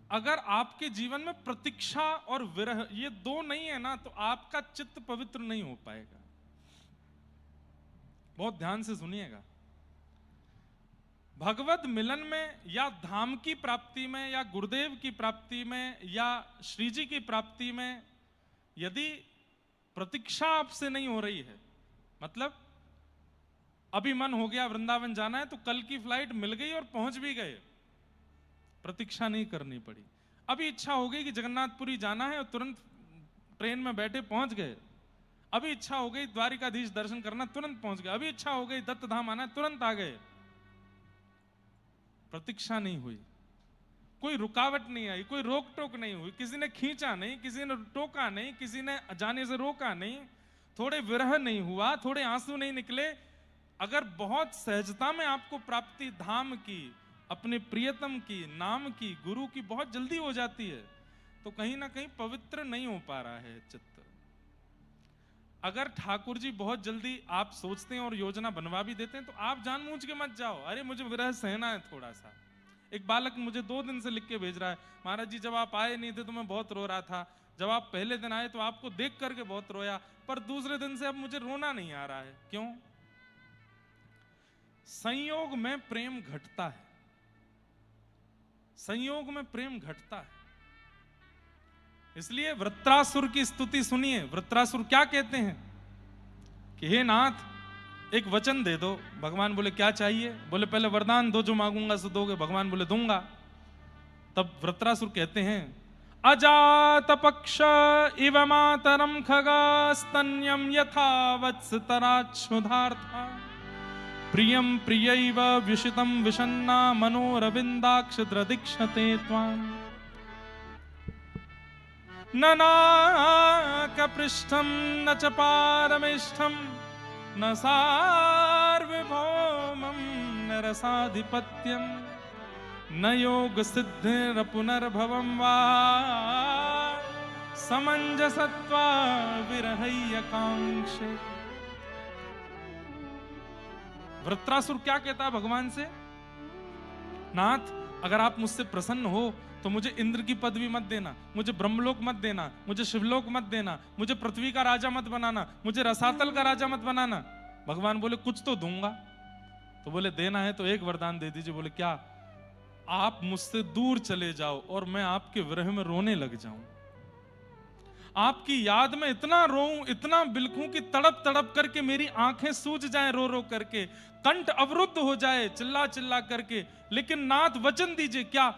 अगर आपके जीवन में प्रतीक्षा और विरह ये दो नहीं है ना, तो आपका चित्त पवित्र नहीं हो पाएगा। बहुत ध्यान से सुनिएगा। भगवत मिलन में या धाम की प्राप्ति में या गुरुदेव की प्राप्ति में या श्री जी की प्राप्ति में यदि प्रतीक्षा आपसे नहीं हो रही है, मतलब अभी मन हो गया वृंदावन जाना है तो कल की फ्लाइट मिल गई और पहुंच भी गए, प्रतीक्षा नहीं करनी पड़ी। अभी इच्छा हो गई कि जगन्नाथपुरी जाना है और तुरंत ट्रेन में बैठे पहुंच गए। अभी इच्छा हो गई द्वारिकाधीश दर्शन करना, तुरंत पहुंच गए। अभी इच्छा हो गई दत्त धाम आना, तुरंत आ गए। प्रतीक्षा नहीं हुई, कोई रुकावट नहीं आई, कोई रोक टोक नहीं हुई, किसी ने खींचा नहीं, किसी ने टोका नहीं, किसी ने जाने से रोका नहीं, थोड़े विरह नहीं हुआ, थोड़े आंसू नहीं निकले। अगर बहुत सहजता में आपको प्राप्ति धाम की, अपने प्रियतम की, नाम की, गुरु की बहुत जल्दी हो जाती है, तो कहीं ना कहीं पवित्र नहीं हो पा रहा है चित्त। अगर ठाकुर जी बहुत जल्दी आप सोचते हैं और योजना बनवा भी देते हैं, तो आप जानबूझ के मत जाओ, अरे मुझे विरह सहना है थोड़ा सा। एक बालक मुझे 2 दिन से लिख के भेज रहा है, महाराज जी जब आप आए नहीं थे तो मैं बहुत रो रहा था, जब आप पहले दिन आए तो आपको देख करके बहुत रोया, पर दूसरे दिन से अब मुझे रोना नहीं आ रहा है। क्यों? संयोग में प्रेम घटता है, संयोग में प्रेम घटता है। इसलिए वृत्रासुर की स्तुति सुनिए। वृत्रासुर क्या कहते हैं कि हे नाथ एक वचन दे दो। भगवान बोले क्या चाहिए? बोले पहले वरदान दो, जो मांगूंगा सो दोगे। भगवान बोले दूंगा। तब वृत्रासुर कहते हैं अजात पक्ष इव मातरम खगास्तन्यम यथा वत्स तराच्छुधार्था प्रियम प्रियैव विशितम विषन्ना मनोरविंदाक्ष द्रदीक्षते त्वाम् न नाकपृष्ठं न च पारमेष्ठं न सार्वभौमं न रसाधिपत्यं न योग सिद्धिरपुनर्भवं वा समंजसत्वा विरहय्यकांक्षे। वृत्रासुर क्या कहता है भगवान से? नाथ अगर आप मुझसे प्रसन्न हो तो मुझे इंद्र की पदवी मत देना, मुझे ब्रह्मलोक मत देना, मुझे शिवलोक मत देना, मुझे पृथ्वी का राजा मत बनाना, मुझे रसातल का राजा मत बनाना। भगवान बोले कुछ तो दूंगा। तो बोले देना है तो एक वरदान दे दीजिए। बोले क्या? आप मुझसे दूर चले जाओ और मैं आपके विरह में रोने लग जाऊं, आपकी याद में इतना रोऊं, इतना बिलखूं कि तड़प तड़प करके मेरी आंखें सूज जाएं रो रो करके, कंठ अवरुद्ध हो जाए चिल्ला चिल्ला करके। लेकिन नाथ वचन दीजिए, क्या आप